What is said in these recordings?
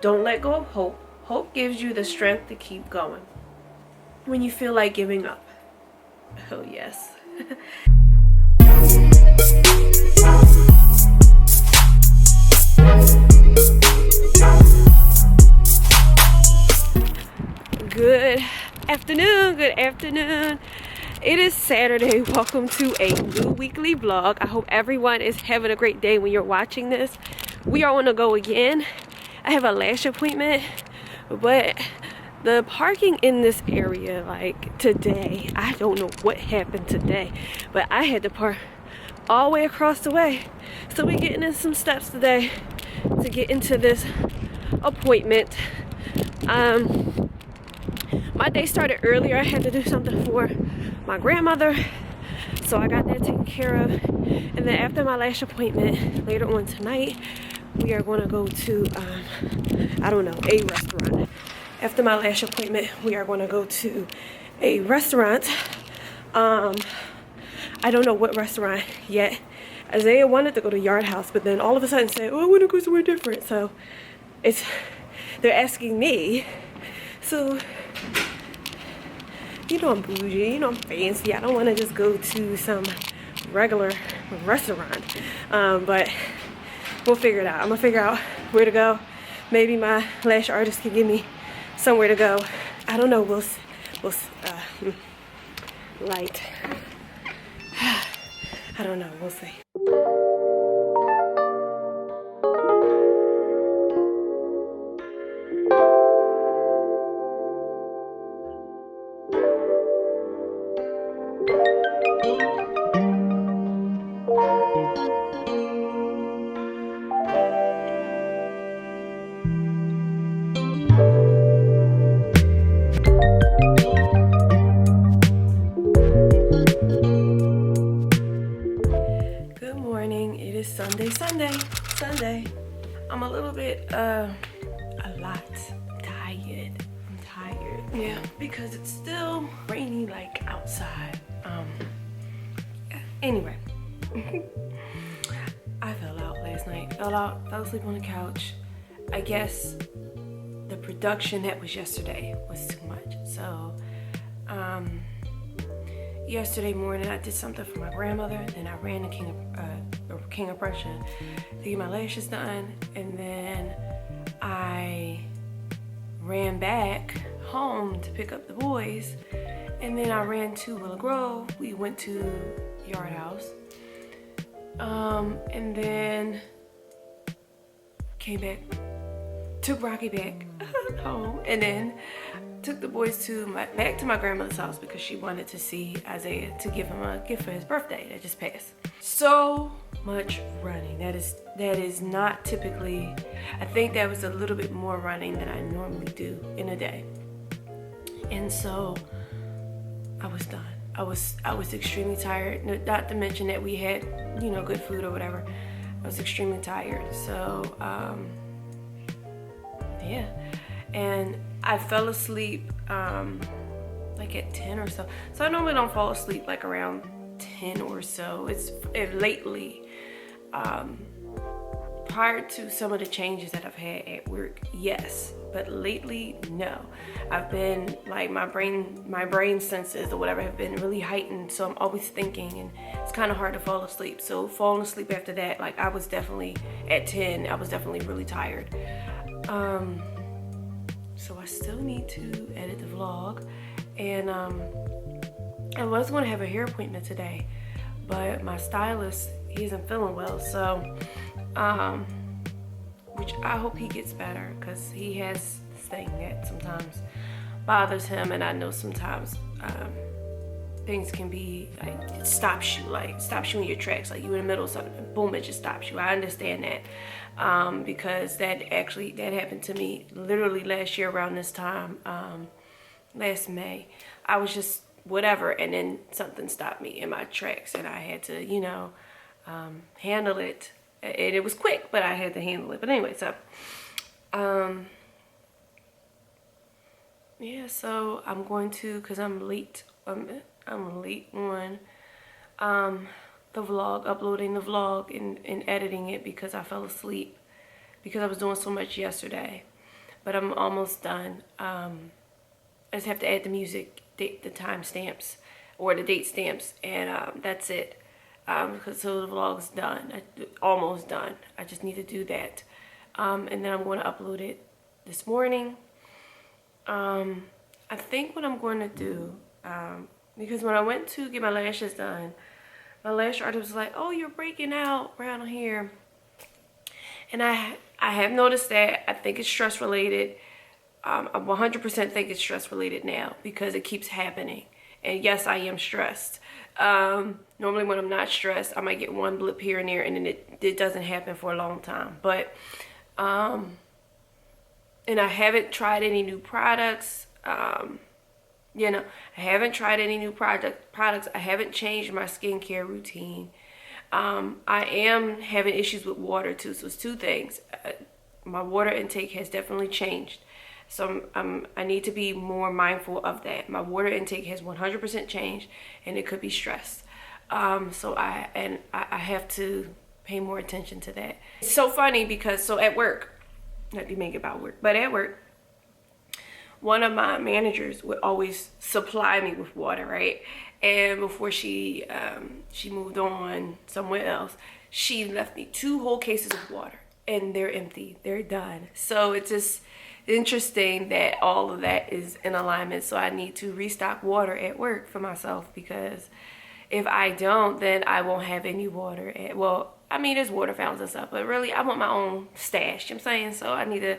Don't let go of hope. Hope gives you the strength to keep going when you feel like giving up. Oh yes. Good afternoon. It is Saturday. Welcome to a new weekly vlog. I hope everyone is having a great day when you're watching this. We are on the go again. I have a lash appointment, but the parking in this area, like today, I don't know what happened today, but I had to park all the way across the way. So we're getting in some steps today to get into this appointment. My day started earlier. I had to do something for my grandmother, so I got that taken care of. And then after my lash appointment later on tonight, we are going to go to I don't know, a restaurant. After my lash appointment, we are going to go to a restaurant. I don't know what restaurant yet. Isaiah wanted to go to Yard House, but then all of a sudden said, oh, I want to go somewhere different. So they're asking me. So, you know I'm bougie, you know I'm fancy. I don't want to just go to some regular restaurant. But we'll figure it out. I'm going to figure out where to go. Maybe my lash artist can give me somewhere to go. I don't know. We'll light. I don't know. We'll see. Sunday. I'm a little bit, a lot tired. I'm tired. Yeah, because it's still rainy like outside. Anyway. I fell out last night. Fell asleep on the couch. I guess the production that was yesterday was too much. So, yesterday morning I did something for my grandmother. Then I ran to King of Prussia to get my lashes done, and then I ran back home to pick up the boys, and then I ran to Willow Grove. We went to Yard House, and then came back, took Rocky back home, and then took the boys back to my grandmother's house because she wanted to see Isaiah to give him a gift for his birthday that just passed. So much running. That is not typically, I think that was a little bit more running than I normally do in a day. And so I was done. I was extremely tired, not to mention that we had, you know, good food or whatever. I was extremely tired. So yeah, and I fell asleep like at 10 or so. So I normally don't fall asleep like around 10 or so. It's lately, prior to some of the changes that I've had at work, yes, but lately, no. I've been like, my brain senses or whatever have been really heightened, so I'm always thinking, and it's kind of hard to fall asleep. So falling asleep after that, like I was definitely at 10, I was definitely really tired. So I still need to edit the vlog, and I was going to have a hair appointment today, but my stylist, he isn't feeling well, so which I hope he gets better, because he has this thing that sometimes bothers him, and I know sometimes things can be like, it stops you in your tracks, like you in the middle of something, boom, it just stops you. I understand that, because that happened to me literally last year around this time, last May. I was just whatever, and then something stopped me in my tracks, and I had to, you know, handle it. And it was quick, but I had to handle it. But anyway, so yeah, so I'm going to, because I'm late on the vlog, uploading the vlog and editing it, because I fell asleep because I was doing so much yesterday. but I'm almost done. I just have to add the music, the time stamps, or the date stamps, and that's it. So the vlog's done, almost done. I just need to do that, and then I'm going to upload it this morning. I think what I'm going to do, because when I went to get my lashes done, my lash artist was like, "Oh, you're breaking out around here," and I have noticed that. I think it's stress related. I 100% think it's stress related now because it keeps happening. And yes, I am stressed. Normally when I'm not stressed, I might get one blip here and there, and then it doesn't happen for a long time. But and I haven't tried any new products. You know, I haven't tried any new products. I haven't changed my skincare routine. I am having issues with water too. So it's two things. My water intake has definitely changed. So I need to be more mindful of that. My water intake has 100% changed, and it could be stress. So I have to pay more attention to that. It's so funny because so at work, not to make it about work, but at work, one of my managers would always supply me with water, right? And before she moved on somewhere else, she left me 2 whole cases of water, and they're empty. They're done. So it's just interesting that all of that is in alignment. So I need to restock water at work for myself, because if I don't, then I won't have any water well, I mean, there's water fountains and stuff, but really I want my own stash, you know what I'm saying? So I need to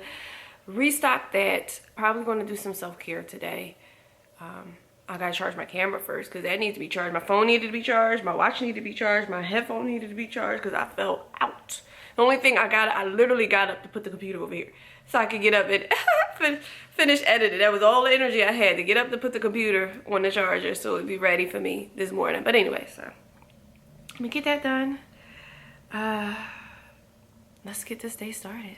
restock that. Probably going to do some self-care today. I gotta charge my camera first, because that needs to be charged. My phone needed to be charged, my watch needed to be charged, my headphone needed to be charged, because I fell out. The only thing I literally got up to put the computer over here so I could get up and finish editing. That was all the energy I had to get up to put the computer on the charger so it'd be ready for me this morning. But anyway, so let me get that done. Let's get this day started.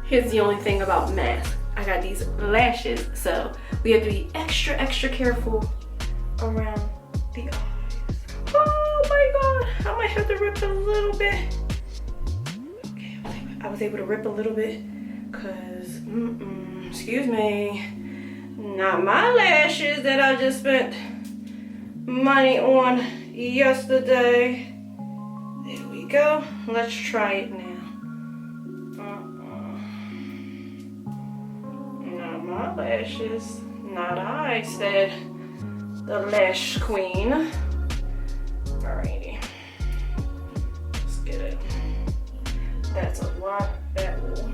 Here's the only thing about masks. I got these lashes, so we have to be extra careful around the eyes. Oh my god, I might have to rip a little bit. Okay, I was able to rip a little bit because, excuse me, not my lashes that I just spent money on yesterday. There we go. Let's try it now. My lashes, not I, said the lash queen. Alrighty, let's get it. That's a lot. That will.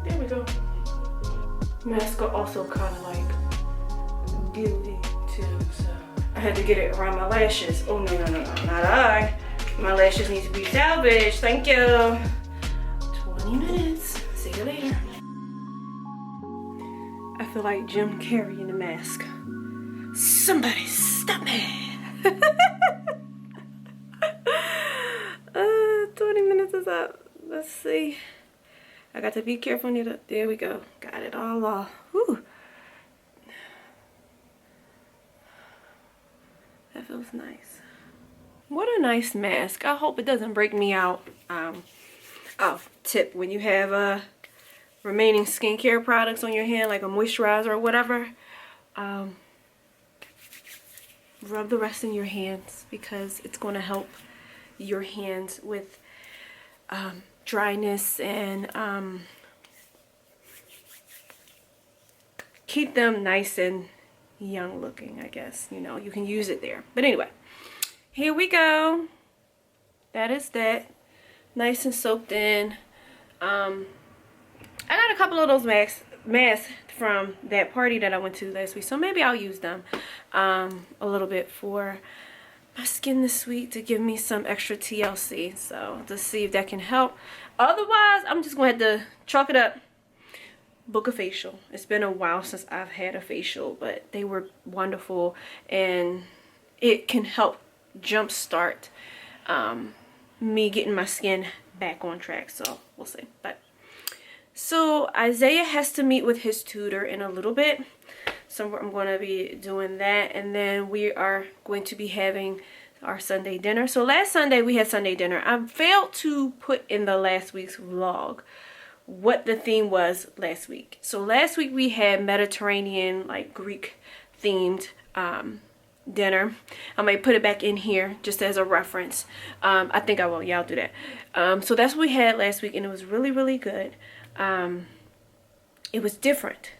There we go. Mascara also kind of like guilty too, so I had to get it around my lashes. Oh no, not I. My lashes need to be salvaged. Thank you. 20 minutes. See you later. I feel like Jim Carrey in the mask. Somebody stop me. 20 minutes is up. Let's see. I got to be careful near the, there we go. Got it all off. Whew. Feels nice. What a nice mask. I hope it doesn't break me out. Oh, tip, when you have remaining skincare products on your hand, like a moisturizer or whatever, rub the rest in your hands, because it's going to help your hands with dryness and keep them nice and young looking, I guess. You know, you can use it there. But anyway, here we go. That is that. Nice and soaked in. I got a couple of those masks from that party that I went to last week, so maybe I'll use them a little bit for my skin this week to give me some extra TLC. So to see if that can help. Otherwise, I'm just going to have to chalk it up. Book a facial. It's been a while since I've had a facial, but they were wonderful, and it can help jumpstart me getting my skin back on track. So we'll see. But so Isaiah has to meet with his tutor in a little bit, so I'm going to be doing that, and then we are going to be having our Sunday dinner. So last Sunday we had Sunday dinner. I failed to put in the last week's vlog what the theme was last week. So last week we had Mediterranean, like Greek themed dinner. I might put it back in here just as a reference. I think I will. Yeah, I'll do that. So that's what we had last week, and it was really, really good. It was different,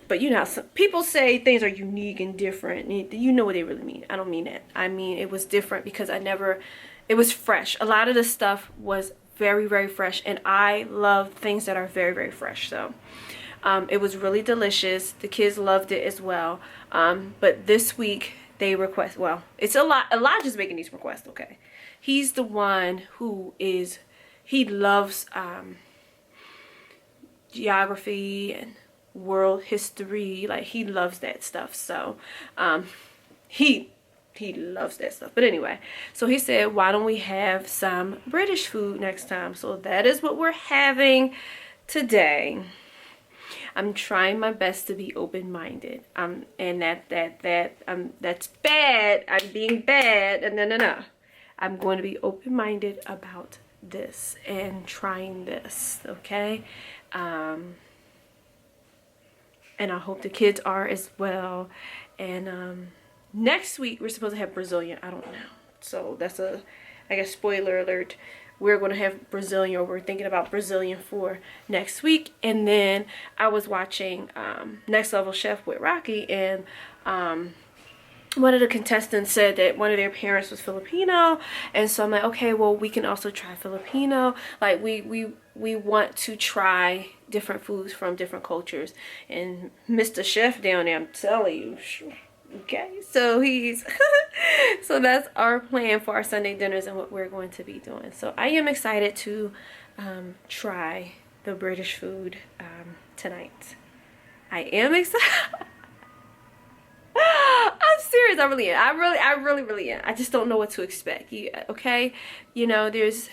but you know how some people say things are unique and different. You know what they really mean. I don't mean that. I mean it was different because it was fresh. A lot of the stuff was very, very fresh, and I love things that are very, very fresh. So it was really delicious. The kids loved it as well. But this week they request, well, it's Elijah's making these requests. Okay, he's the one who he loves geography and world history. Like, he loves that stuff. So he loves that stuff. But anyway, so he said, why don't we have some British food next time? So that is what we're having today. I'm trying my best to be open-minded. And that's bad. I'm being bad. No. I'm going to be open-minded about this and trying this, okay? And I hope the kids are as well. And next week we're supposed to have Brazilian. I don't know. So that's I guess, spoiler alert. We're going to have Brazilian, or we're thinking about Brazilian for next week. And then I was watching Next Level Chef with Rocky, and one of the contestants said that one of their parents was Filipino, and so I'm like, okay, well, we can also try Filipino. Like, we want to try different foods from different cultures. And Mr. Chef down there, I'm telling you, okay, so he's so that's our plan for our Sunday dinners and what we're going to be doing. So I am excited to try the British food tonight. I am excited. I'm serious. I really am. I really am. I just don't know what to expect. Okay, you know, there's,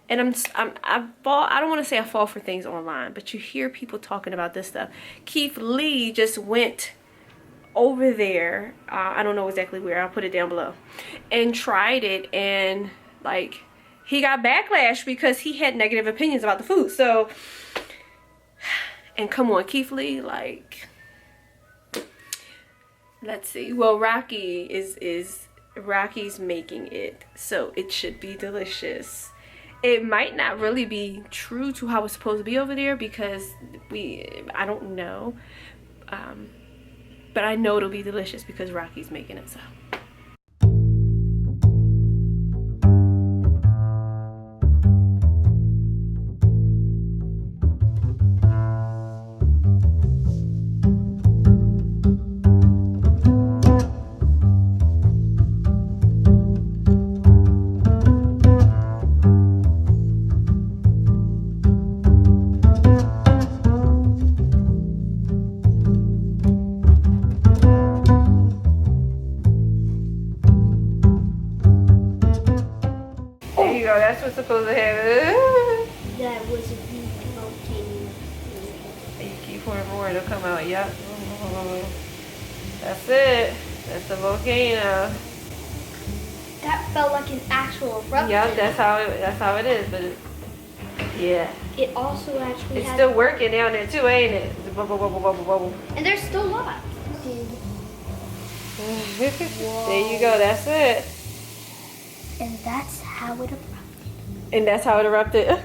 and I don't want to say I fall for things online, but you hear people talking about this stuff. Keith Lee just went over there, I don't know exactly where, I'll put it down below, and tried it, and like, he got backlash because he had negative opinions about the food. So, and come on, Keith Lee, like, let's see. Well, Rocky's making it, so it should be delicious. It might not really be true to how it's supposed to be over there, because I don't know. But I know it'll be delicious because Rocky's making it, so. That's what's supposed to happen. That was a big volcano. You keep pouring more, it'll come out. Yep. That's it. That's the volcano. That felt like an actual eruption. Yeah, that's how it is. But yeah, It also actually it's has, still working down there too, ain't it? It's bubble, bubble, bubble, bubble. and there's still lots. Dude. There you go. That's it. And that's how it erupted. And that's how it erupted.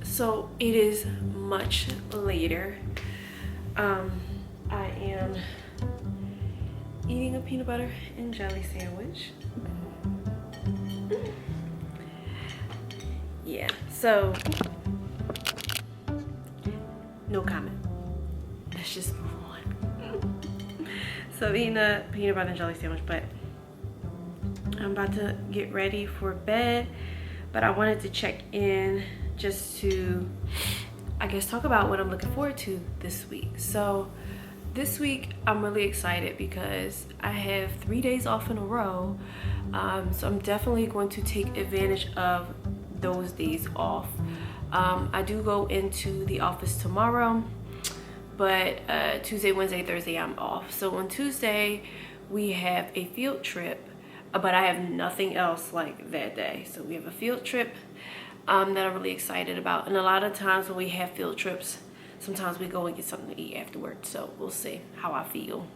So it is much later. I am eating a peanut butter and jelly sandwich. Yeah, so no comment. Let's just move on. So I'm eating a peanut butter and jelly sandwich, but I'm about to get ready for bed. But I wanted to check in just to, I guess, talk about what I'm looking forward to this week. So this week I'm really excited because I have 3 days off in a row. So I'm definitely going to take advantage of those days off. I do go into the office tomorrow, but Tuesday, Wednesday, Thursday I'm off. So on Tuesday we have a field trip, but I have nothing else like that day. So we have a field trip that I'm really excited about. And a lot of times when we have field trips, sometimes we go and get something to eat afterwards. So we'll see how I feel.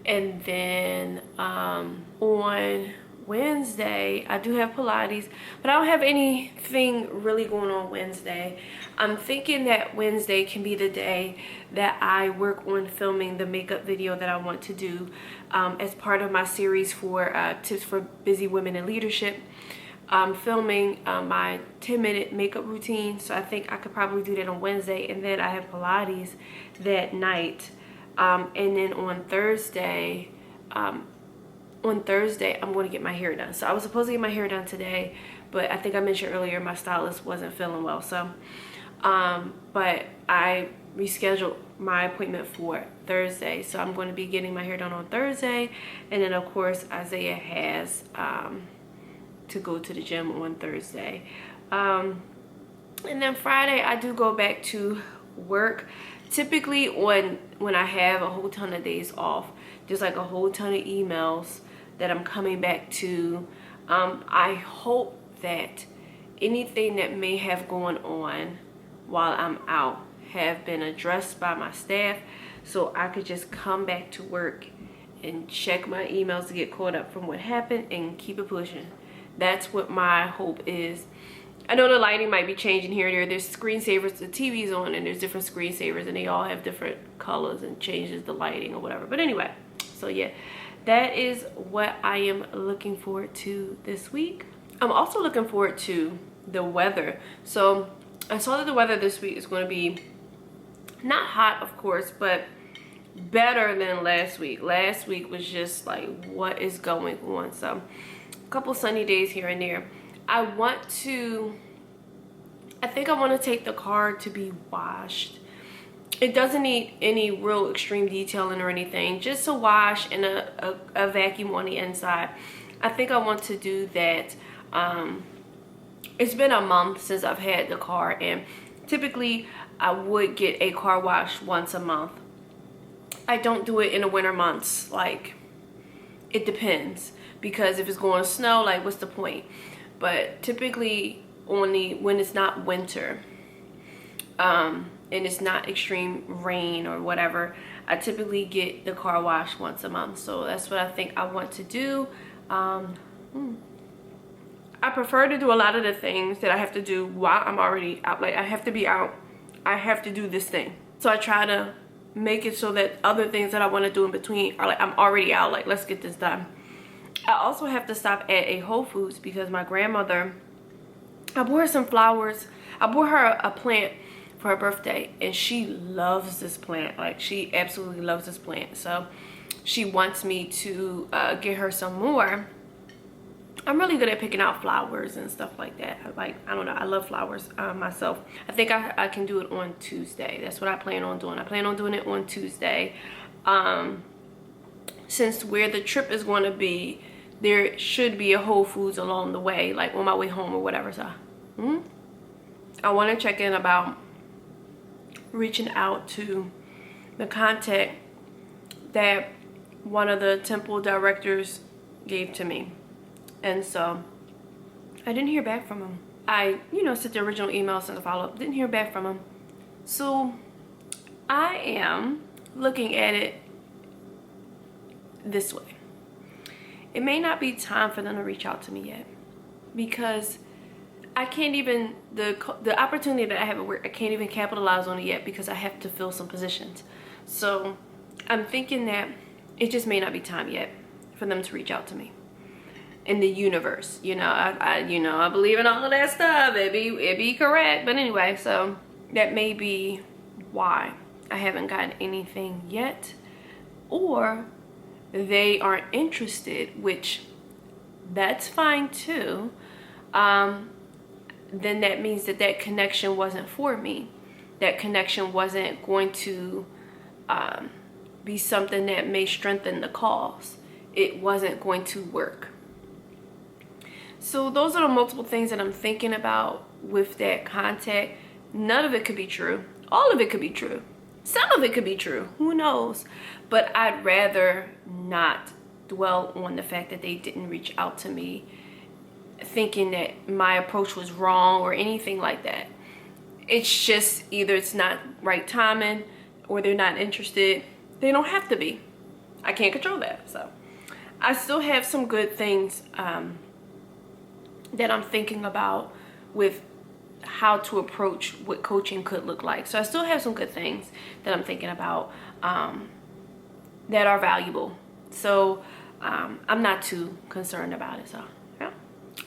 And then on Wednesday, I do have Pilates, but I don't have anything really going on Wednesday. I'm thinking that Wednesday can be the day that I work on filming the makeup video that I want to do as part of my series for tips for busy women in leadership. I'm filming my 10-minute makeup routine, so I think I could probably do that on Wednesday. And then I have Pilates that night. And then on Thursday, I'm going to get my hair done. So I was supposed to get my hair done today, but I think I mentioned earlier my stylist wasn't feeling well. So, but I rescheduled my appointment for Thursday. So I'm going to be getting my hair done on Thursday. And then of course, Isaiah has to go to the gym on Thursday. And then Friday, I do go back to work. Typically when I have a whole ton of days off, there's like a whole ton of emails that I'm coming back to. I hope that anything that may have gone on while I'm out have been addressed by my staff, so I could just come back to work and check my emails to get caught up from what happened and keep it pushing. That's what my hope is. I know the lighting might be changing here and there. There's screensavers, the TV's on, and there's different screensavers, and they all have different colors and changes the lighting or whatever. But anyway, so yeah, that is what I am looking forward to this week. I'm also looking forward to the weather. So I saw that the weather this week is going to be not hot, of course, but better than last week. Last week was just like, what is going on? So a couple sunny days here and there. I think I want to take the car to be washed. It doesn't need any real extreme detailing or anything, just a wash and a vacuum on the inside. I think I want to do that. It's been a month since I've had the car, and typically I would get a car wash once a month. I don't do it in the winter months. Like, it depends, because if it's going to snow, like, what's the point? But typically only when it's not winter and it's not extreme rain or whatever, I typically get the car wash once a month. So that's what I think I want to do. I prefer to do a lot of the things that I have to do while I'm already out. Like, I have to be out, I have to do this thing. So I try to make it so that other things that I want to do in between are like, I'm already out, like, let's get this done. I also have to stop at a Whole Foods because my grandmother, I bought her some flowers. I bought her a plant for her birthday, and she loves this plant. Like, she absolutely loves this plant. So she wants me to get her some more. I'm really good at picking out flowers and stuff like that. I don't know, I love flowers myself. I think I can do it on Tuesday. That's what I plan on doing. I plan on doing it on Tuesday. Since where the trip is going to be, there should be a Whole Foods along the way, like on my way home or whatever. So I want to check in about reaching out to the contact that one of the temple directors gave to me. And so I didn't hear back from him. I, sent the original email, sent a follow-up, didn't hear back from him. So I am looking at it this way. It may not be time for them to reach out to me yet, because I can't even, the opportunity that I have at work, I can't even capitalize on it yet because I have to fill some positions. So I'm thinking that it just may not be time yet for them to reach out to me. In the universe, I believe in all of that stuff. It be correct. But anyway, so that may be why I haven't gotten anything yet, or they aren't interested, which that's fine too. Then that means that connection wasn't for me. That connection wasn't going to be something that may strengthen the cause. It wasn't going to work. So those are the multiple things that I'm thinking about with that contact. None of it could be true. All of it could be true. Some of it could be true. Who knows? But I'd rather not dwell on the fact that they didn't reach out to me, thinking that my approach was wrong or anything like that. It's just either it's not right timing or they're not interested. They don't have to be. I can't control that. So I still have some good things that I'm thinking about with how to approach what coaching could look like. So I still have some good things that I'm thinking about that are valuable. So I'm not too concerned about it. So yeah.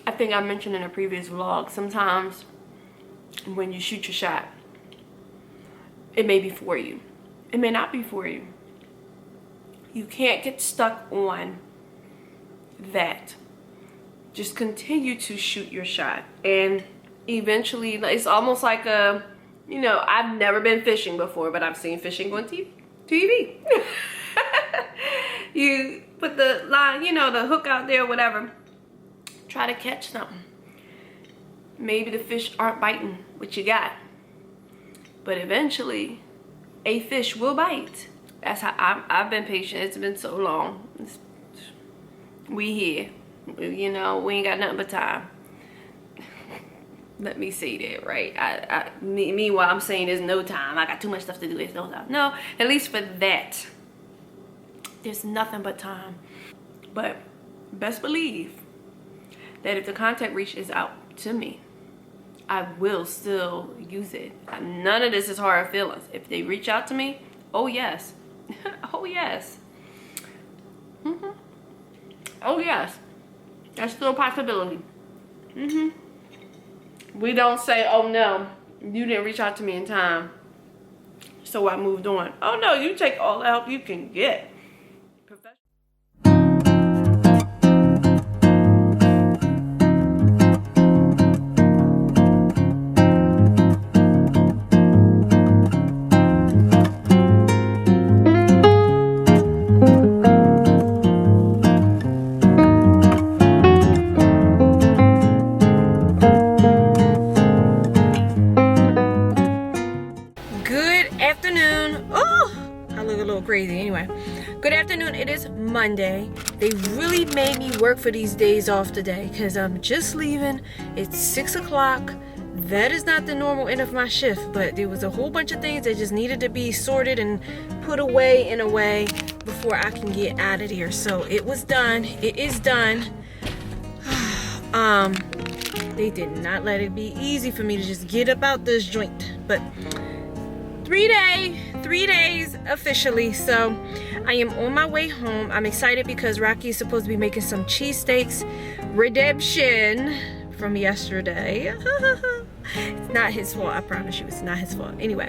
I think I mentioned in a previous vlog, sometimes when you shoot your shot, it may be for you. It may not be for you. You can't get stuck on that. Just continue to shoot your shot, and eventually it's almost like I've never been fishing before, but I've seen fishing on TV. You put the line, the hook out there, whatever, try to catch something. Maybe the fish aren't biting what you got, but eventually a fish will bite. That's how I've been patient. It's been so long. We here. We ain't got nothing but time. Let me say that, right? Meanwhile, I'm saying there's no time. I got too much stuff to do. There's no time. No, at least for that, there's nothing but time. But best believe that if the contact reaches out to me, I will still use it. None of this is hard feelings. If they reach out to me, oh yes. Oh yes. Oh yes. That's still a possibility. We don't say, oh no, you didn't reach out to me in time, so I moved on. Oh no, you take all the help you can get. Crazy. Anyway, good afternoon. It is Monday. They really made me work for these days off today because I'm just leaving. It's 6 o'clock. That is not the normal end of my shift, but there was a whole bunch of things that just needed to be sorted and put away in a way before I can get out of here. So it was done. It is done. They did not let it be easy for me to just get up out this joint, but 3 days officially. So I am on my way home. I'm excited because Rocky is supposed to be making some cheesesteaks redemption from yesterday. It's not his fault, I promise you, it's not his fault. Anyway,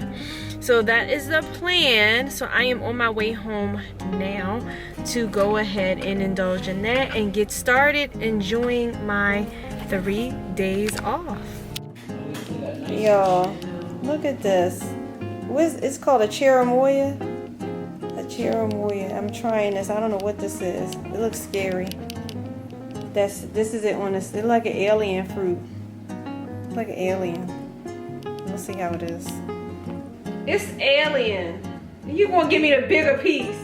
so that is the plan. So I am on my way home now to go ahead and indulge in that and get started enjoying my 3 days off. Y'all, look at this. It's called a cherimoya. A cherimoya. I'm trying this. I don't know what this is. It looks scary. This is it on this. It's like an alien fruit. It's like an alien. We'll see how it is. It's alien. You gonna give me the bigger piece?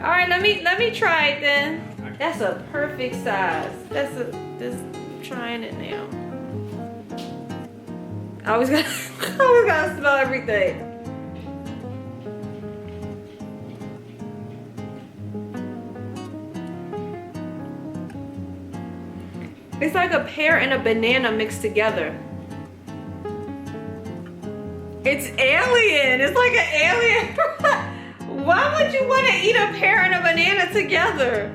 All right, let me try it then. That's a perfect size. This trying it now. I always gotta smell everything. It's like a pear and a banana mixed together. It's alien. It's like an alien. Why would you want to eat a pear and a banana together?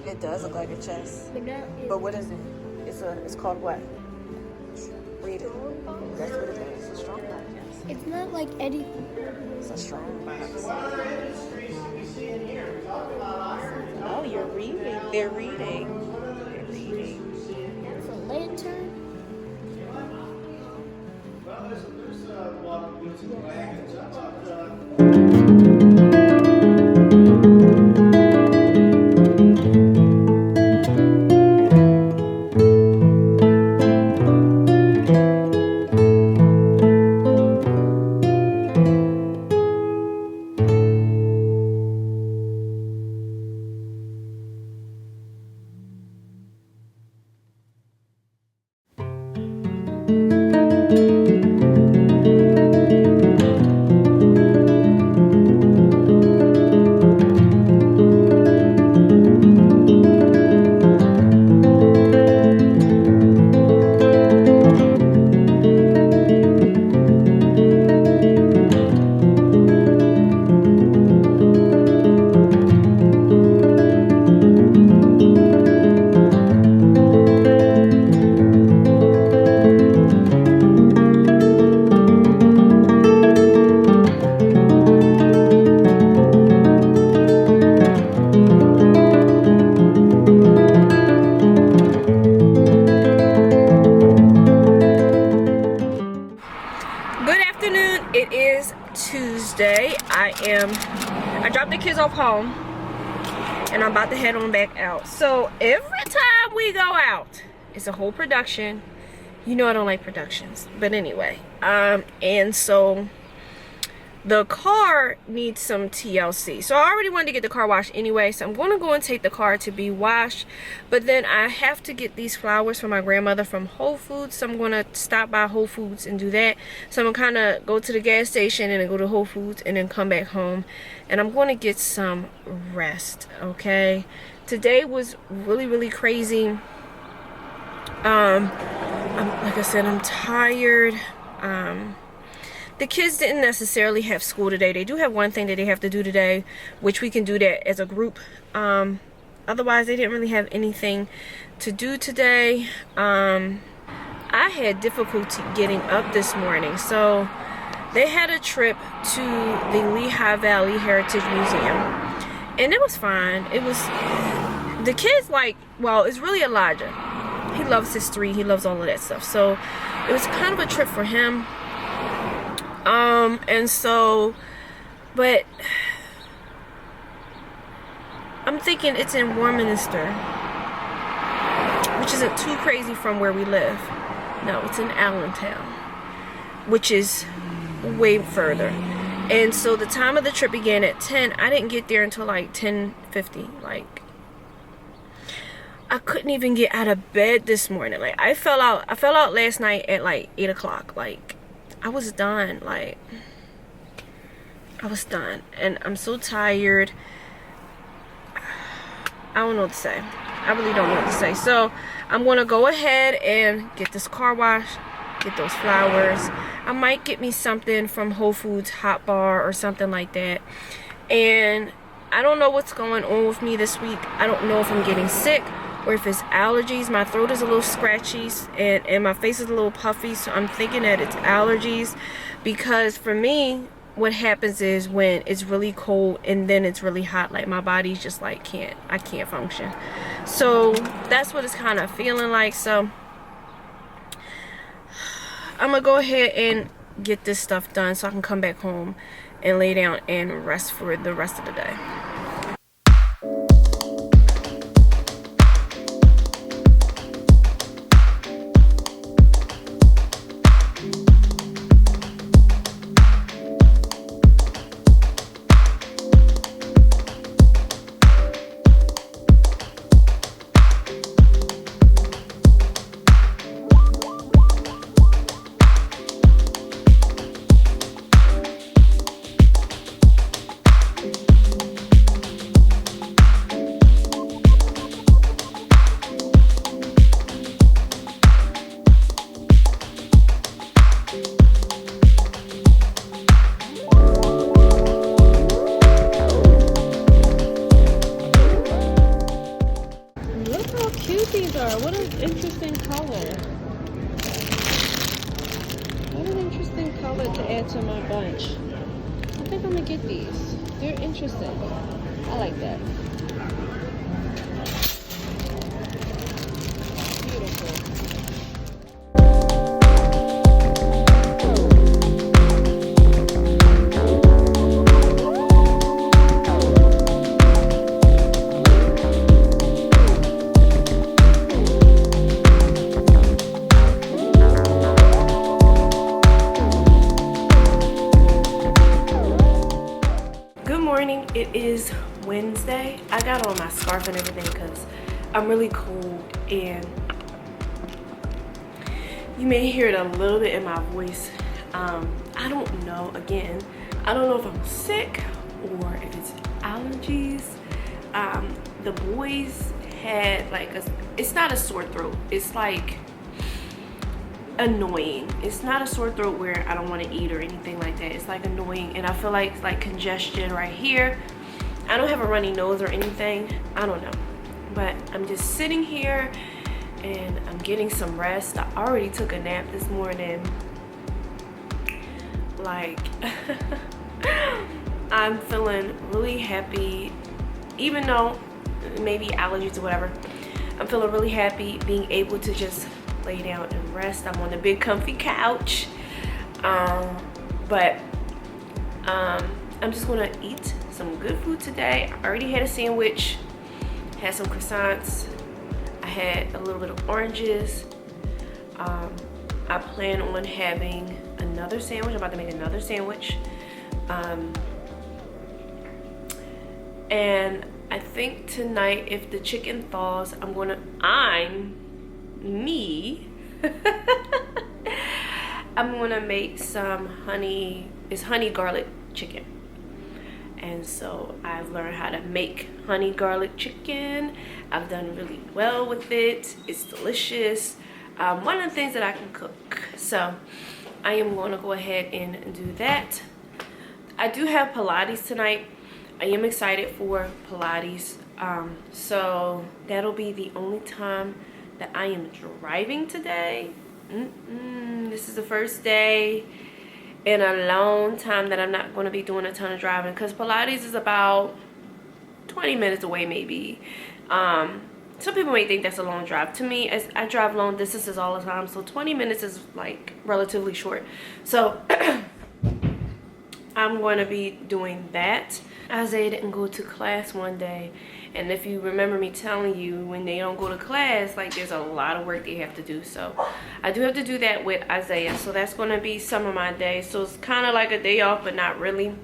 It does look like a chest. But what is it? It's called what? Read it. That's what it is. It's a strong box, yes. It's not like anything. It's a strong box. Oh, you're reading. They're reading. They're reading. That's a lantern. It is Tuesday. I dropped the kids off home and I'm about to head on back out. So every time we go out, it's a whole production. You know I don't like productions, but anyway. And so the car needs some TLC. So I already wanted to get the car washed anyway, so I'm gonna go and take the car to be washed. But then I have to get these flowers for my grandmother from Whole Foods, so I'm gonna stop by Whole Foods and do that. So I'm gonna kind of go to the gas station and then go to Whole Foods and then come back home, and I'm gonna get some rest. Okay, today was really crazy. Like I said, I'm tired. The kids didn't necessarily have school today. They do have one thing that they have to do today, which we can do that as a group. Otherwise, they didn't really have anything to do today. I had difficulty getting up this morning. So they had a trip to the Lehigh Valley Heritage Museum. And it was fine. It was, the kids like, well, it's really Elijah. He loves history. He loves all of that stuff. So it was kind of a trip for him. And so, but I'm thinking it's in Warminster, which isn't too crazy from where we live. No, it's in Allentown, which is way further. And so the time of the trip began at 10. I didn't get there until like 10:50. Like, I couldn't even get out of bed this morning. Like, I fell out last night at like 8 o'clock. Like, I was done. Like, I was done. And I'm so tired. I don't know what to say. I really don't know what to say. So, I'm going to go ahead and get this car washed. Get those flowers. I might get me something from Whole Foods Hot Bar or something like that. And I don't know what's going on with me this week. I don't know if I'm getting sick or if it's allergies. My throat is a little scratchy and my face is a little puffy, so I'm thinking that it's allergies. Because for me, what happens is when it's really cold and then it's really hot, like my body's just like I can't function. So that's what it's kind of feeling like. So I'm gonna go ahead and get this stuff done so I can come back home and lay down and rest for the rest of the day. What an interesting color. What an interesting color to add to my bunch. I think I'm gonna get these. They're interesting. I like that. Beautiful. It is Wednesday. I got on my scarf and everything because I'm really cold, and you may hear it a little bit in my voice. I don't know. Again, I don't know if I'm sick or if it's allergies. The boys had like it's not a sore throat. It's like annoying. It's not a sore throat where I don't want to eat or anything like that. It's like annoying, and I feel like congestion right here. I don't have a runny nose or anything. I don't know, but I'm just sitting here and I'm getting some rest. I already took a nap this morning. Like I'm feeling really happy, even though maybe allergies or whatever. I'm feeling really happy being able to just lay down and rest. I'm on a big comfy couch, but I'm just gonna eat some good food today. I already had a sandwich, had some croissants, I had a little bit of oranges. I plan on having another sandwich. I'm about to make another sandwich, and I think tonight, if the chicken thaws, I'm gonna make some honey garlic chicken. And so I've learned how to make honey garlic chicken. I've done really well with it. It's delicious. One of the things that I can cook. So I am going to go ahead and do that. I do have Pilates tonight. I am excited for Pilates. So that'll be the only time that I am driving today. This is the first day in a long time that I'm not going to be doing a ton of driving, because Pilates is about 20 minutes away maybe. Some people may think that's a long drive. To me, as I drive long distances all the time, so 20 minutes is like relatively short. So I'm going to be doing that. Isaiah didn't go to class one day, and if you remember me telling you, when they don't go to class, like there's a lot of work they have to do. So I do have to do that with Isaiah, so that's going to be some of my days. So it's kind of like a day off, but not really.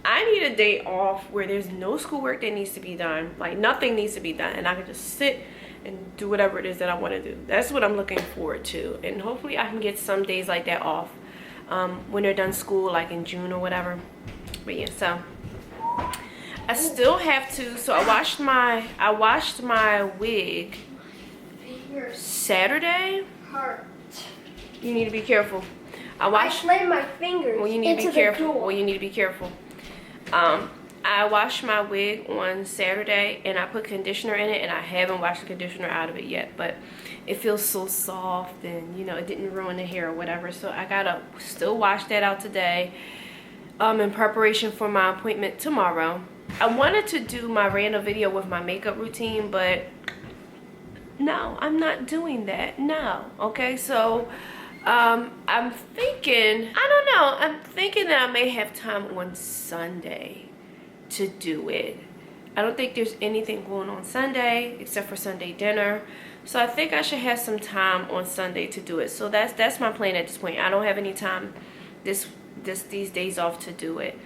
I need a day off where there's no schoolwork that needs to be done, like nothing needs to be done, and I can just sit and do whatever it is that I want to do. That's what I'm looking forward to, and hopefully I can get some days like that off when they're done school, like in June or whatever. But yeah, so I still have to. So I washed my wig Saturday. You need to be careful. I slammed my fingers. Well, you need to be careful. Door. Well, you need to be careful. I washed my wig on Saturday and I put conditioner in it, and I haven't washed the conditioner out of it yet, but it feels so soft, and you know, it didn't ruin the hair or whatever. So I gotta still wash that out today in preparation for my appointment tomorrow. I wanted to do my random video with my makeup routine, but no, I'm not doing that. No. Okay, so I'm thinking, I don't know, I'm thinking that I may have time on Sunday to do it. I don't think there's anything going on Sunday except for Sunday dinner, so I think I should have some time on Sunday to do it. So that's my plan at this point. I don't have any time these days off to do it.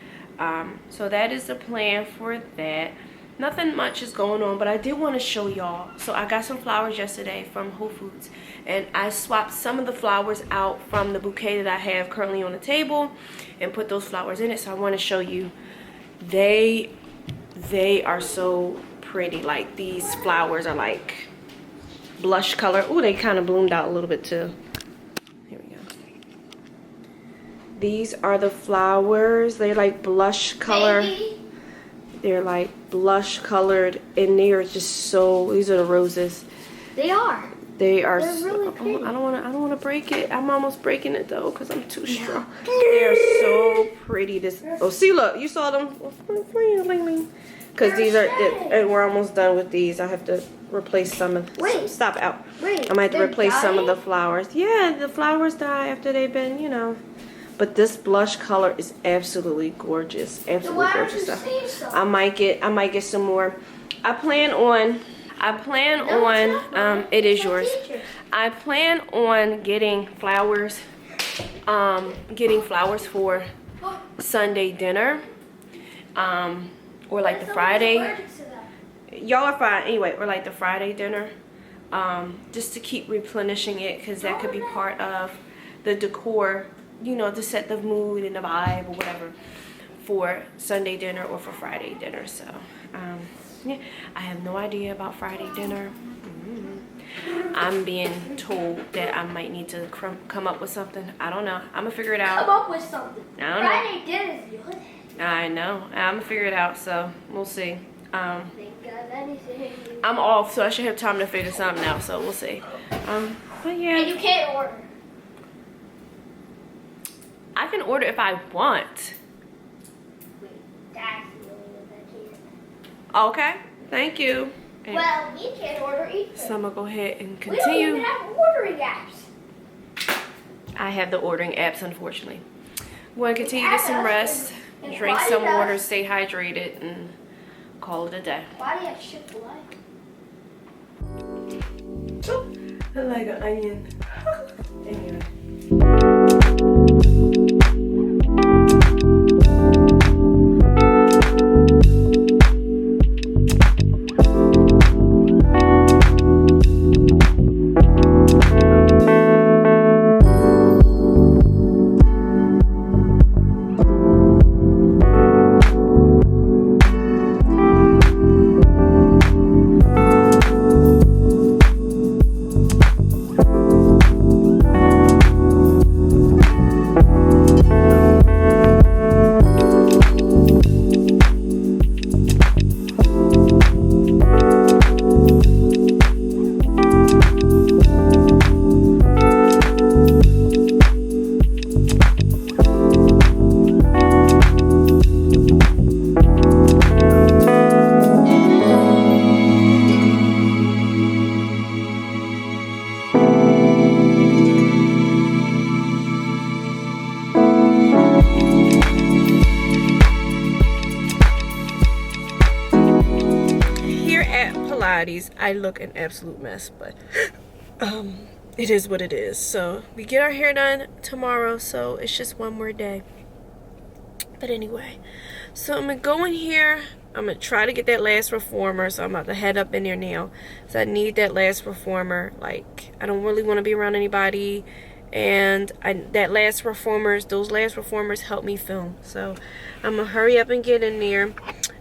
So that is the plan for that. Nothing much is going on, but I did want to show y'all. So I got some flowers yesterday from Whole Foods, and I swapped some of the flowers out from the bouquet that I have currently on the table and put those flowers in it. So I want to show you. They are so pretty. Like, these flowers are like blush color. Oh, they kind of bloomed out a little bit too. Here we go. These are the flowers. They're like blush color. They're like blush colored, and they are just so, these are the roses. They are. They're so, really pretty. I don't want to break it. I'm almost breaking it though because I'm too strong. They are so pretty. Oh, see, look, you saw them. Because these are, and we're almost done with these. I have to replace some of. Wait. Stop out. Wait. I might have to replace some of dying? the flowers. Yeah, the flowers die after they've been, you know. But this blush color is absolutely gorgeous. Absolutely gorgeous stuff. I might get some more. I plan on it is yours. I plan on getting flowers for Sunday dinner. Or like the Friday. Y'all are fine anyway, or like the Friday dinner. Just to keep replenishing it, because that could be part of the decor, you know, to set the mood and the vibe or whatever for Sunday dinner or for Friday dinner. So yeah, I have no idea about Friday dinner. I'm being told that I might need to come up with something. I don't know. I'm gonna figure it out. Come up with something. I don't know. Friday dinner is good. I know. I'm gonna figure it out, so we'll see. Think of anything. I'm off, so I should have time to figure something out, so we'll see. But yeah. And you can't order. I can order if I want. Wait, that's the only one that can. Okay, thank you. And Well, we can't order either. so I'm gonna go ahead and We don't continue. even have ordering apps. I have the ordering apps, unfortunately. I'm gonna continue to get some rest, And drink why some does- water, stay hydrated, and call it a day. Why do you have Chick-fil-A? I like an onion. Anyway. I look an absolute mess, but it is what it is. So we get our hair done tomorrow, so it's just one more day. But anyway, so I'm gonna go in here, I'm gonna try to get that last reformer, so I'm about to head up in there now. So I need that last reformer. Like, I don't really want to be around anybody, and those last reformers help me film. So I'm gonna hurry up and get in there.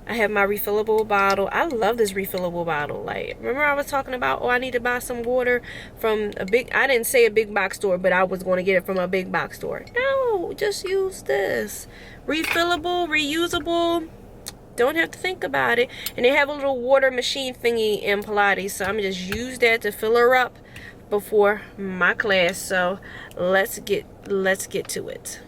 I have my refillable bottle. I love this refillable bottle. Like, remember I was talking about, oh, I need to buy some water from I didn't say a big box store, but I was going to get it from a big box store. No, just use this. Refillable, reusable. Don't have to think about it. And they have a little water machine thingy in Pilates, so I'm gonna just use that to fill her up before my class. So let's get to it.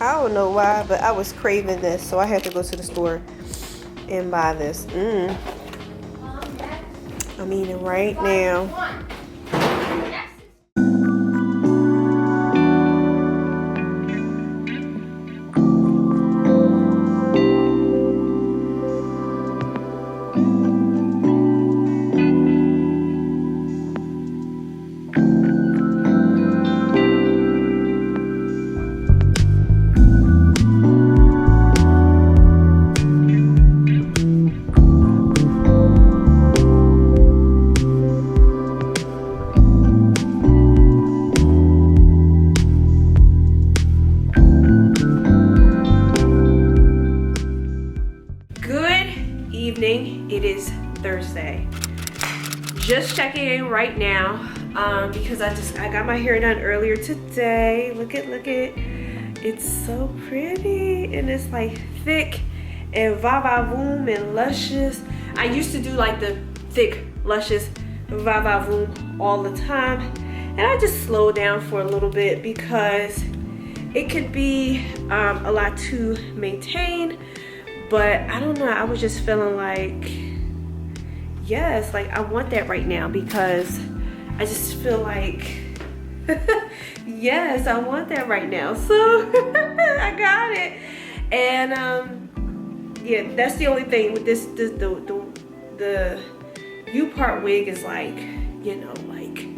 I don't know why, but I was craving this, so I had to go to the store and buy this. I'm eating right now. It is Thursday. Just checking in right now because I got my hair done earlier today. Look at it's so pretty, and it's like thick and va-va-voom and luscious. I used to do like the thick luscious va-va-voom all the time, and I just slowed down for a little bit because it could be a lot to maintain. But I don't know, I was just feeling like, yes, like I want that right now because I just feel like, yes, I want that right now. So I got it. And yeah, that's the only thing with this the U-part wig is like, you know, like,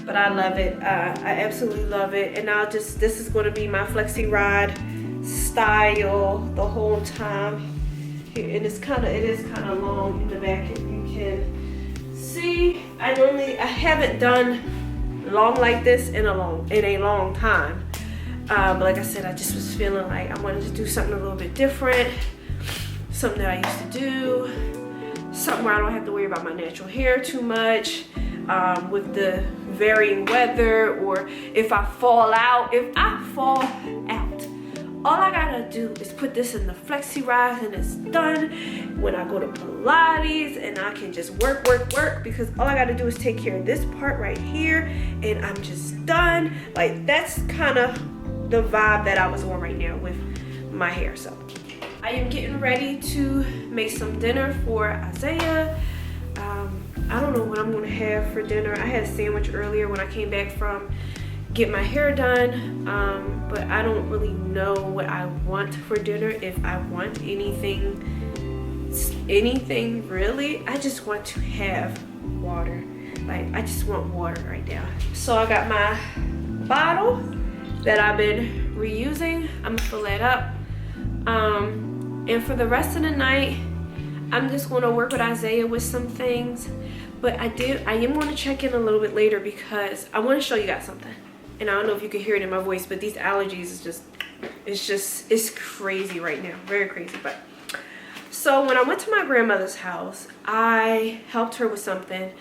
but I love it. I absolutely love it. And this is gonna be my flexi rod style the whole time. And it is kind of long in the back, if you can see. I haven't done long like this in a long time. But like I said, I just was feeling like I wanted to do something a little bit different, something that I used to do, something where I don't have to worry about my natural hair too much with the varying weather, or if I fall out all I gotta do is put this in the flexi rise and it's done. When I go to Pilates, and I can just work, because all I gotta do is take care of this part right here and I'm just done. Like, that's kind of the vibe that I was on right now with my hair. So I am getting ready to make some dinner for Isaiah. I don't know what I'm gonna have for dinner. I had a sandwich earlier when I came back from get my hair done, but I don't really know what I want for dinner. If I want anything really, I just want to have water. Like, I just want water right now. So I got my bottle that I've been reusing. I'm gonna fill that up, and for the rest of the night I'm just going to work with Isaiah with some things. But I am going to check in a little bit later because I want to show you guys something. And I don't know if you can hear it in my voice, but these allergies is it's crazy right now. Very crazy. But so when I went to my grandmother's house, I helped her with something.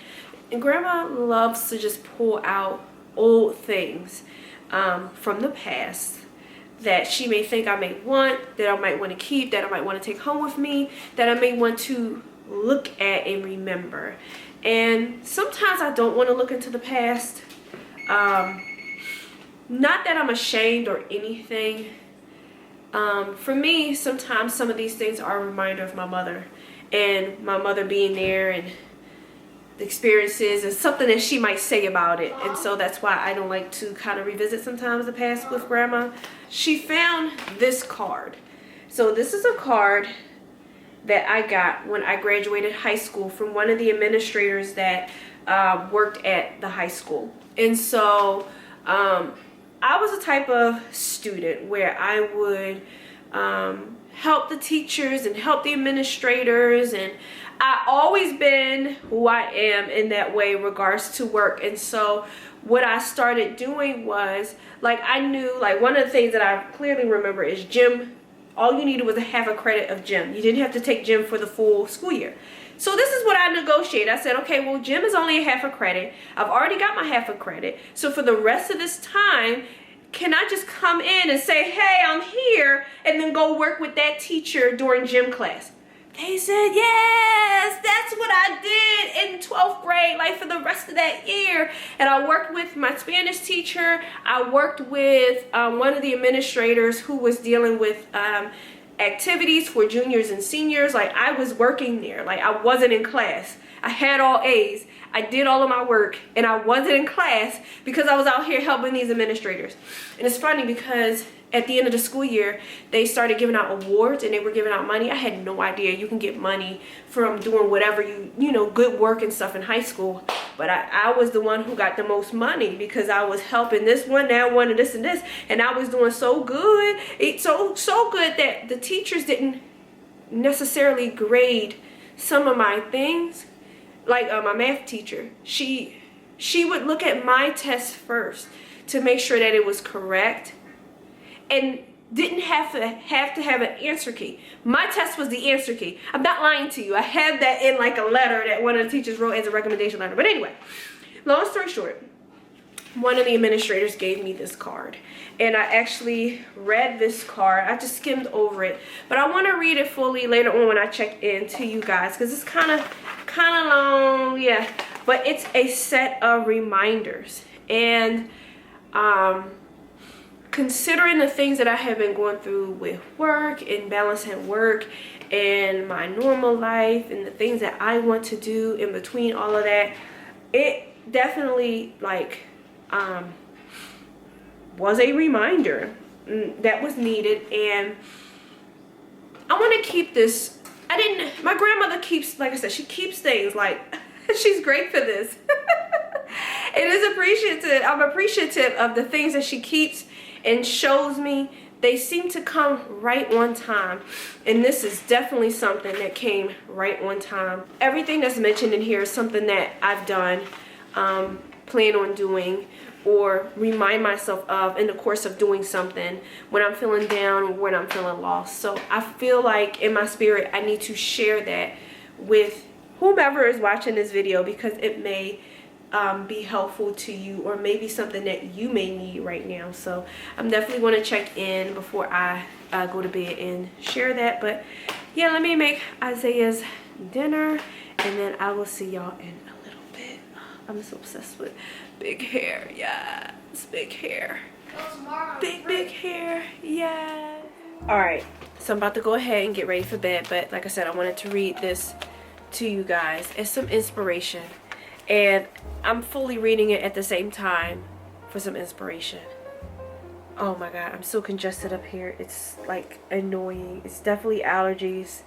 And grandma loves to just pull out old things from the past that she may think I may want, that I might want to keep, that I might want to take home with me, that I may want to look at and remember. And sometimes I don't want to look into the past. Not that I'm ashamed or anything. For me, sometimes some of these things are a reminder of my mother, and my mother being there, and the experiences, and something that she might say about it. And so that's why I don't like to kind of revisit sometimes the past with grandma. She found this card. So this is a card that I got when I graduated high school from one of the administrators that worked at the high school. And so I was a type of student where I would help the teachers and help the administrators, and I always been who I am in that way in regards to work. And so what I started doing was, like, I knew, like, one of the things that I clearly remember is gym. All you needed was a half a credit of gym. You didn't have to take gym for the full school year. So this is what I negotiated. I said, okay, well, gym is only a half a credit. I've already got my half a credit. So for the rest of this time, can I just come in and say, hey, I'm here, and then go work with that teacher during gym class? They said, yes, that's what I did in 12th grade, like for the rest of that year. And I worked with my Spanish teacher. I worked with one of the administrators who was dealing with activities for juniors and seniors. Like, I was working there. Like, I wasn't in class. I had all A's. I did all of my work, and I wasn't in class because I was out here helping these administrators. And it's funny because at the end of the school year, they started giving out awards, and they were giving out money. I had no idea you can get money from doing whatever you know, good work and stuff in high school. But I was the one who got the most money because I was helping this one, that one, and this, and I was doing so good. It's so good that the teachers didn't necessarily grade some of my things. Like my math teacher, she would look at my test first to make sure that it was correct, and didn't have to have an answer key. My test was the answer key. I'm not lying to you. I had that in like a letter that one of the teachers wrote as a recommendation letter. But anyway, long story short, one of the administrators gave me this card, and I actually read this card. I just skimmed over it, but I want to read it fully later on when I check in to you guys, because it's kind of long, yeah. But it's a set of reminders, and considering the things that I have been going through with work and balancing work and my normal life and the things that I want to do in between all of that, it definitely like was a reminder that was needed. And I want to keep this. My grandmother keeps, like I said, she keeps things, like she's great for this. It is appreciative. I'm appreciative of the things that she keeps and shows me. They seem to come right on time, and this is definitely something that came right on time. Everything that's mentioned in here is something that I've done, plan on doing, or remind myself of in the course of doing something when I'm feeling down or when I'm feeling lost. So I feel like in my spirit I need to share that with whomever is watching this video, because it may be helpful to you, or maybe something that you may need right now. So I'm definitely going to check in before I go to bed and share that. But yeah, let me make Isaiah's dinner, and then I will see y'all in a little bit. I'm so obsessed with big hair. Yeah, it's big hair. Big hair. Yeah. All right, so I'm about to go ahead and get ready for bed, but like I said, I wanted to read this to you guys. It's some inspiration, and I'm fully reading it at the same time for some inspiration. Oh my god, I'm so congested up here. It's like annoying. It's definitely allergies,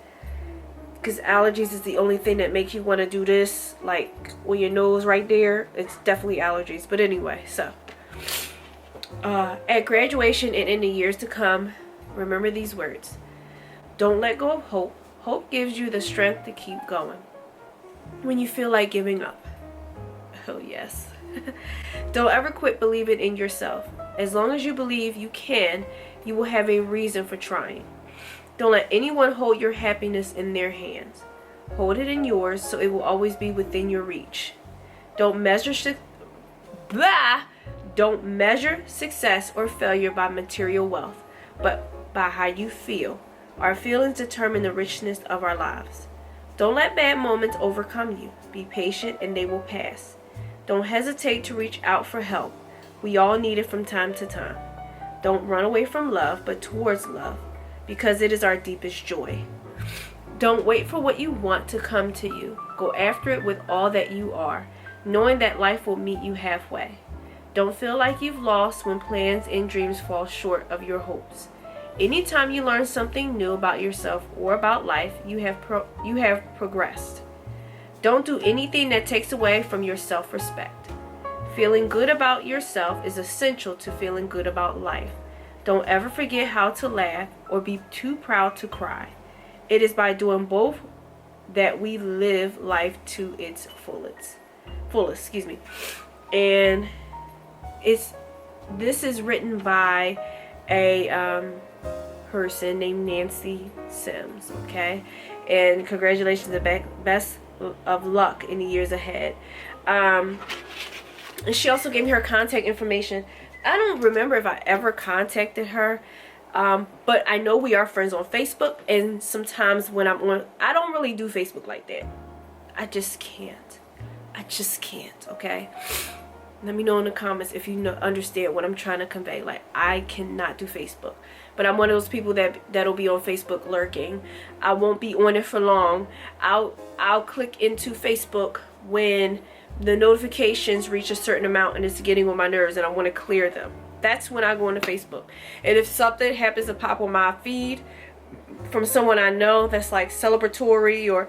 because allergies is the only thing that makes you want to do this, like with your nose right there. It's definitely allergies. But anyway, so at graduation and in the years to come, remember these words. Don't let go of hope. Hope gives you the strength to keep going when you feel like giving up. Oh yes. Don't ever quit believing in yourself. As long as you believe you can, you will have a reason for trying. Don't let anyone hold your happiness in their hands. Hold it in yours so it will always be within your reach. Don't measure success or failure by material wealth, but by how you feel. Our feelings determine the richness of our lives. Don't let bad moments overcome you. Be patient and they will pass. Don't hesitate to reach out for help. We all need it from time to time. Don't run away from love, but towards love, because it is our deepest joy. Don't wait for what you want to come to you. Go after it with all that you are, knowing that life will meet you halfway. Don't feel like you've lost when plans and dreams fall short of your hopes. Anytime you learn something new about yourself or about life, you have progressed. Don't do anything that takes away from your self-respect. Feeling good about yourself is essential to feeling good about life. Don't ever forget how to laugh or be too proud to cry. It is by doing both that we live life to its fullest. And this is written by a person named Nancy Sims, okay? And congratulations, the best of luck in the years ahead. And she also gave me her contact information. I don't remember if I ever contacted her, but I know we are friends on Facebook, and sometimes when I'm on, I don't really do Facebook like that. I just can't, okay? Let me know in the comments if you understand what I'm trying to convey. Like, I cannot do Facebook. But I'm one of those people that'll be on Facebook lurking. I won't be on it for long. I'll click into Facebook when the notifications reach a certain amount and it's getting on my nerves and I want to clear them. That's when I go into Facebook. And if something happens to pop on my feed from someone I know that's like celebratory, or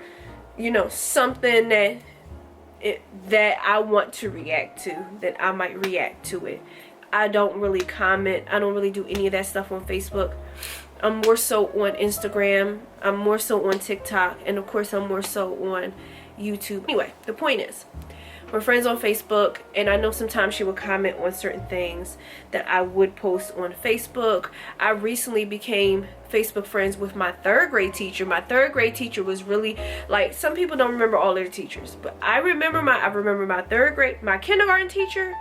you know, something that I want to react to, then I might react to it. I don't really comment. I don't really do any of that stuff on Facebook. I'm more so on Instagram. I'm more so on TikTok. And of course, I'm more so on YouTube. Anyway, the point is, we're friends on Facebook, and I know sometimes she will comment on certain things that I would post on Facebook. I recently became Facebook friends with my third grade teacher. My third grade teacher was really, like, some people don't remember all their teachers, but I remember my third grade, my kindergarten teacher.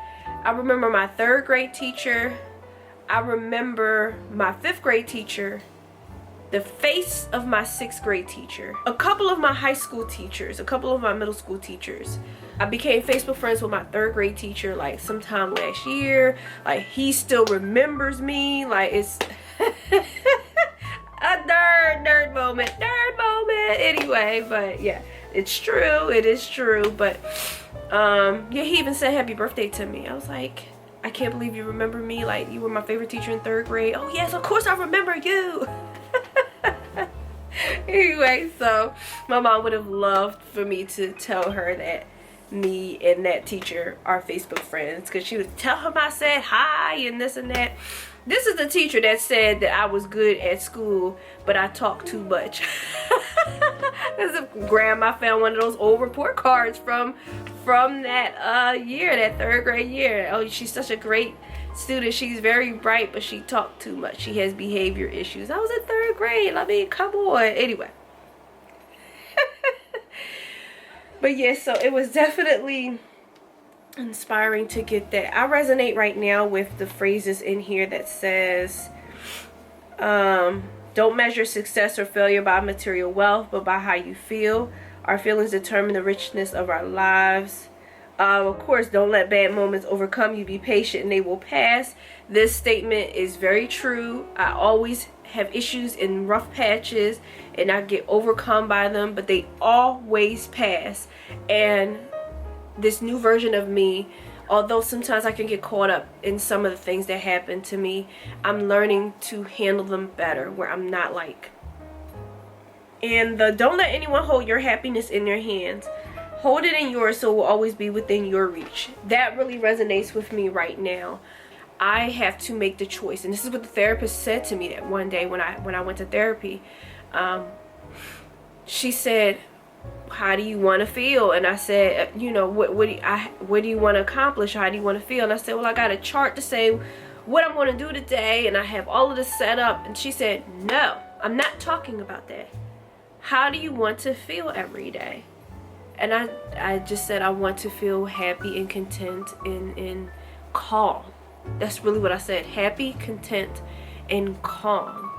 I remember my third grade teacher. I remember my fifth grade teacher. The face of my sixth grade teacher. A couple of my high school teachers. A couple of my middle school teachers. I became Facebook friends with my third grade teacher like sometime last year. Like, he still remembers me. Like, it's a nerd moment. Anyway, but yeah, it's true. It is true. But yeah, he even said happy birthday to me. I was like, I can't believe you remember me. Like, you were my favorite teacher in third grade. Oh yes, of course I remember you. Anyway, so my mom would have loved for me to tell her that me and that teacher are Facebook friends, because she would tell him I said hi and this and that. This is the teacher that said that I was good at school, but I talk too much. This is Grandma found one of those old report cards from that year, that third grade year. Oh, she's such a great student. She's very bright, but she talked too much. She has behavior issues. I was in third grade. I mean, come on. Anyway. But yeah, so it was definitely inspiring to get that. I resonate right now with the phrases in here that says, don't measure success or failure by material wealth, but by how you feel. Our feelings determine the richness of our lives. Of course, don't let bad moments overcome you. Be patient and they will pass. This statement is very true. I always have issues in rough patches and I get overcome by them, but they always pass. And this new version of me, although sometimes I can get caught up in some of the things that happen to me, I'm learning to handle them better, where I'm not like. And don't let anyone hold your happiness in their hands. Hold it in yours so it will always be within your reach. That really resonates with me right now. I have to make the choice, and this is what the therapist said to me that one day when I went to therapy. She said, how do you want to feel? And I said, you know, what do you want to accomplish? How do you want to feel? And I said, well, I got a chart to say what I'm going to do today, and I have all of this set up. And she said, no, I'm not talking about that. How do you want to feel every day? And I just said, I want to feel happy and content and calm. That's really what I said. Happy, content, and calm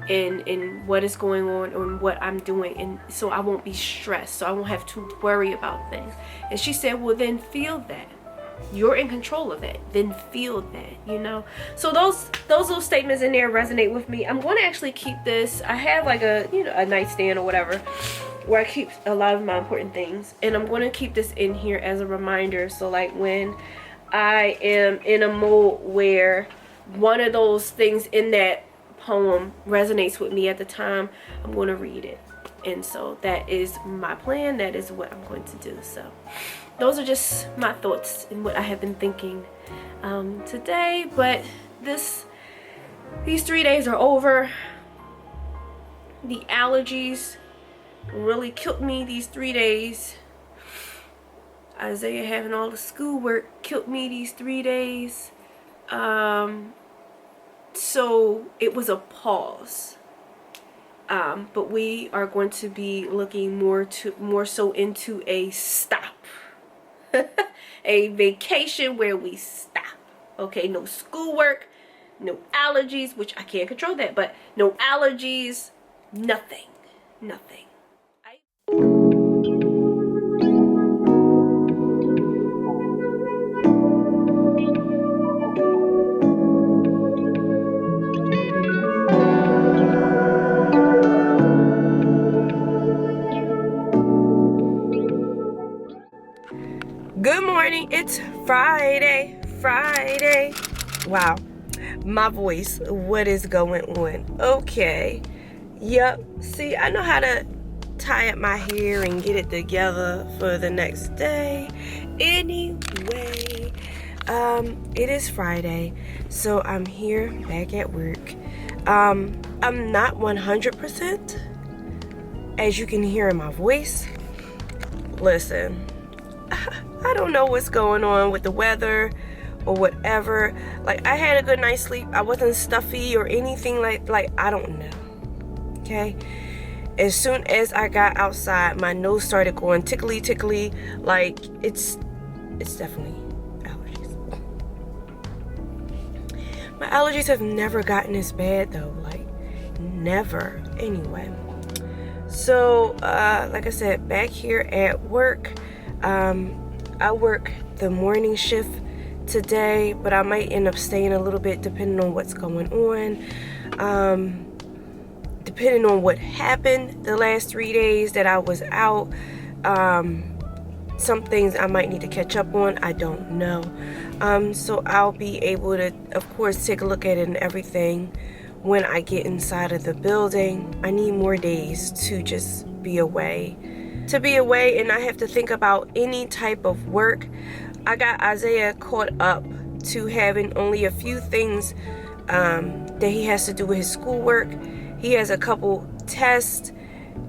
in what is going on and what I'm doing. And so I won't be stressed. So I won't have to worry about things. And she said, well, then feel that. You're in control of it. Then feel that, you know. So those little statements in there resonate with me. I'm going to actually keep this. I have like a nightstand or whatever, where I keep a lot of my important things, and I'm going to keep this in here as a reminder. So like when I am in a mode where one of those things in that poem resonates with me at the time, I'm going to read it. And so that is my plan. That is what I'm going to do. So those are just my thoughts and what I have been thinking today. But these 3 days are over. The allergies really killed me these 3 days. Isaiah having all the schoolwork killed me these 3 days. So it was a pause. But we are going to be looking more so into a stop. A vacation where we stop. Okay, no schoolwork, no allergies, which I can't control that, but no allergies, nothing. Good morning, it's Friday. Wow, my voice, what is going on? Okay, yep, see, I know how to tie up my hair and get it together for the next day. Anyway, it is Friday, so I'm here back at work. I'm not 100%, as you can hear in my voice. Listen, I don't know what's going on with the weather or whatever. Like, I had a good night's sleep. I wasn't stuffy or anything like I don't know. Okay? As soon as I got outside, my nose started going tickly. Like, it's definitely allergies. My allergies have never gotten this bad though. Like, never. Anyway. So, like I said, back here at work, I work the morning shift today, but I might end up staying a little bit depending on what's going on. Depending on what happened the last 3 days that I was out, some things I might need to catch up on. I don't know. So I'll be able to, of course, take a look at it and everything when I get inside of the building. I need more days to just be away. And I have to think about any type of work. I got Isaiah caught up to having only a few things that he has to do with his schoolwork. He has a couple tests,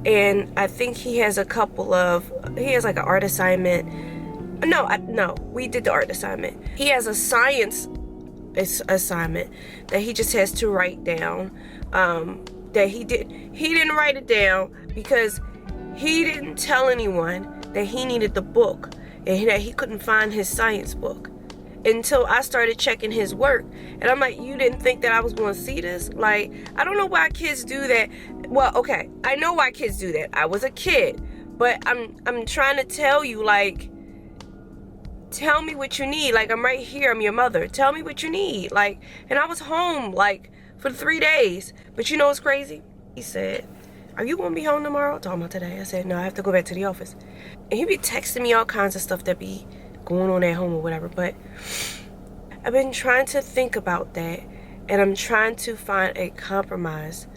and I think he has like an art assignment. No, we did the art assignment. He has a science assignment that he just has to write down. That he didn't write it down because he didn't tell anyone that he needed the book. and that he couldn't find his science book until I started checking his work. And I'm like, you didn't think that I was going to see this? Like, I don't know why kids do that. Well, okay, I know why kids do that. I was a kid, but I'm trying to tell you, like, tell me what you need. Like, I'm right here. I'm your mother. Tell me what you need. Like, and I was home, like, for 3 days. But you know what's crazy? He said, are you going to be home tomorrow? Talking about today. I said, no, I have to go back to the office. And he be texting me all kinds of stuff that be going on at home or whatever. But I've been trying to think about that. And I'm trying to find a compromise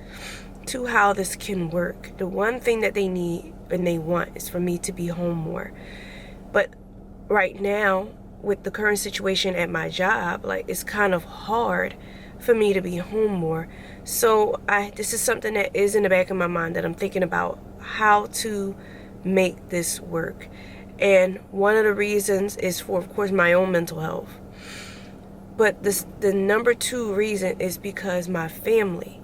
to how this can work. The one thing that they need and they want is for me to be home more. But right now, with the current situation at my job, like, it's kind of hard for me to be home more. So this is something that is in the back of my mind that I'm thinking about how to make this work. And one of the reasons is for, of course, my own mental health. But the number 2 reason is because my family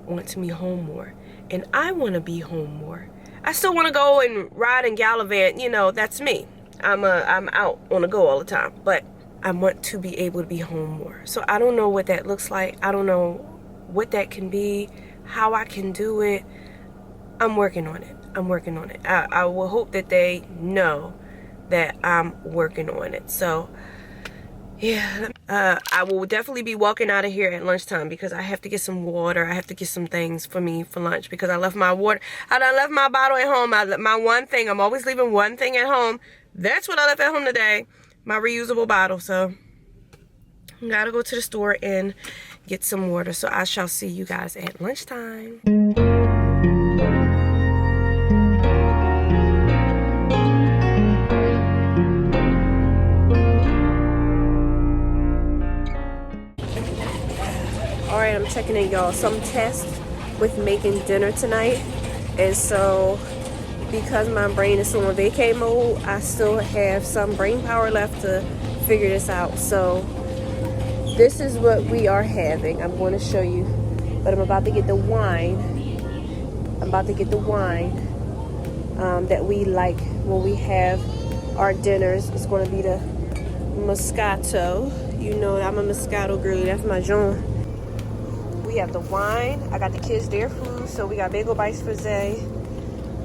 wants me home more. And I want to be home more. I still want to go and ride and gallivant. You know, that's me. I'm out on the go all the time. But I want to be able to be home more. So I don't know what that looks like. I don't know what that can be, how I can do it. I'm working on it. I'm working on it. I will hope that they know that I'm working on it. So, yeah. I will definitely be walking out of here at lunchtime because I have to get some water. I have to get some things for me for lunch because I left my water. I done left my bottle at home. My one thing. I'm always leaving one thing at home. That's what I left at home today. My reusable bottle. So, gotta go to the store and get some water. So I shall see you guys at lunchtime. Alright, I'm checking in, y'all. Some test with making dinner tonight. And so, because my brain is still in vacay mode, I still have some brain power left to figure this out. So, this is what we are having. I'm going to show you. But I'm about to get the wine. I'm about to get the wine that we like when we have our dinners. It's going to be the Moscato. You know, I'm a Moscato girl. That's my joint. We have the wine. I got the kids their food. So we got bagel bites for Zay.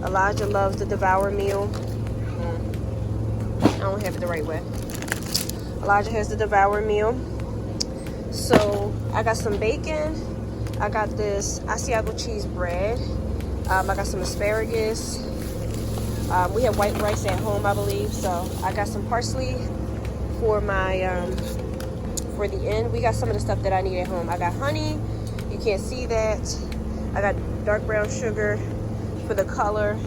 Elijah loves the Devour meal. I don't have it the right way. Elijah has the Devour meal. So I got some bacon. I got this Asiago cheese bread. I got some asparagus. We have white rice at home, I believe. So I got some parsley for my for the end. We got some of the stuff that I need at home. I got honey. You can't see that. I got dark brown sugar for the color.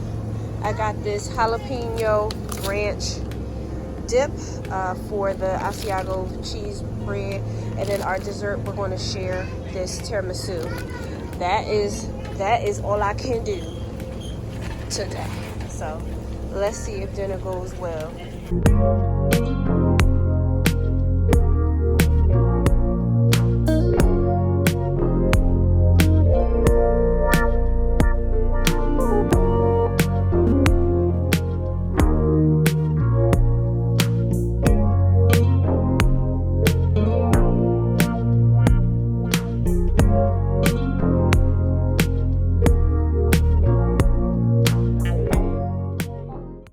I got this jalapeno ranch dip for the Asiago cheese bread. And then our dessert, we're going to share this tiramisu. That is all I can do today. So let's see if dinner goes well.